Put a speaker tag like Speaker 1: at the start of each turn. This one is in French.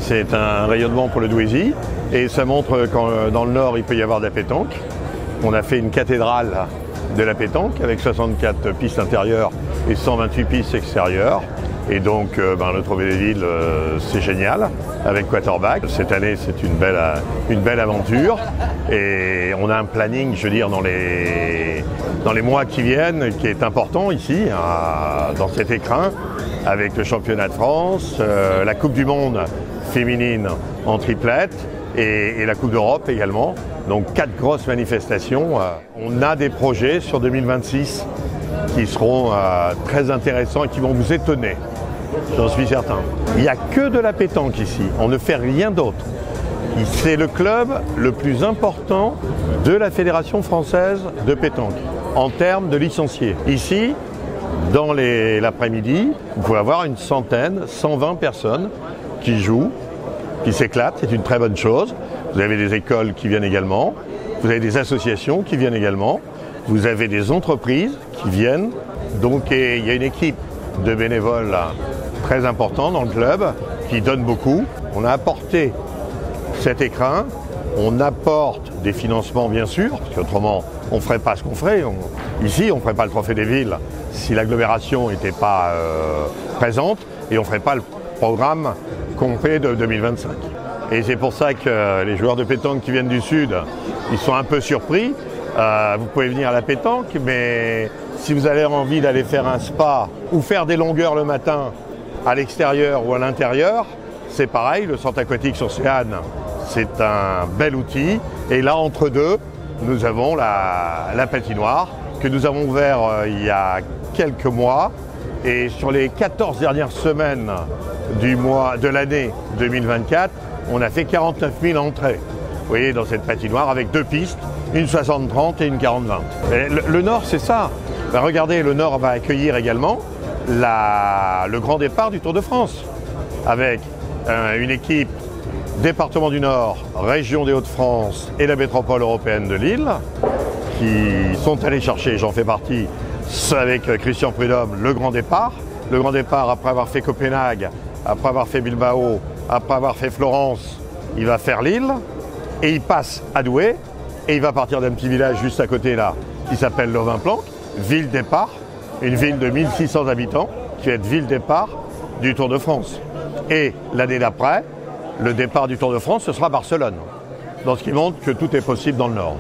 Speaker 1: C'est un rayonnement pour le Douaisis et ça montre quand dans le Nord il peut y avoir de la pétanque. On a fait une cathédrale de la pétanque avec 64 pistes intérieures et 128 pistes extérieures. Et donc le Trophée des Villes, c'est génial avec Quarterback. Cette année, c'est une belle aventure. Et on a un planning, je veux dire, dans les mois qui viennent, qui est important ici, dans cet écrin, avec le championnat de France, la Coupe du Monde féminine en triplette et la Coupe d'Europe également. Donc 4 grosses manifestations. On a des projets sur 2026 qui seront très intéressants et qui vont vous étonner. J'en suis certain. Il n'y a que de la pétanque ici, on ne fait rien d'autre. C'est le club le plus important de la Fédération française de pétanque en termes de licenciés. Ici, dans l'après-midi, vous pouvez avoir une centaine, 120 personnes qui jouent, qui s'éclatent, c'est une très bonne chose. Vous avez des écoles qui viennent également, vous avez des associations qui viennent également, vous avez des entreprises qui viennent. Donc il y a une équipe de bénévoles très importante dans le club qui donne beaucoup. On a apporté cet écrin, on apporte des financements bien sûr, parce qu'autrement on ne ferait pas ce qu'on ferait. Ici on ne ferait pas le Trophée des Villes si l'agglomération n'était pas présente et on ne ferait pas le programme complet de 2025. Et c'est pour ça que les joueurs de pétanque qui viennent du Sud, ils sont un peu surpris. Vous pouvez venir à la pétanque, mais si vous avez envie d'aller faire un spa ou faire des longueurs le matin à l'extérieur ou à l'intérieur, c'est pareil, le centre aquatique sur Séanne, c'est un bel outil. Et là, entre deux, nous avons la patinoire que nous avons ouvert il y a quelques mois. Et sur les 14 dernières semaines de l'année 2024, on a fait 49 000 entrées. Vous voyez, dans cette patinoire avec 2 pistes, une 60-30 et une 40-20. Le Nord, c'est ça. Regardez, le Nord va accueillir également le grand départ du Tour de France, avec une équipe département du Nord, région des Hauts-de-France et la métropole européenne de Lille, qui sont allés chercher, j'en fais partie, avec Christian Prudhomme, le grand départ. Le grand départ, après avoir fait Copenhague, après avoir fait Bilbao, après avoir fait Florence, il va faire Lille, et il passe à Douai, et il va partir d'un petit village juste à côté là, qui s'appelle Lovin-Planck, ville départ, une ville de 1600 habitants, qui va être ville départ du Tour de France. Et l'année d'après, le départ du Tour de France, ce sera Barcelone. Donc ce qui montre que tout est possible dans le Nord.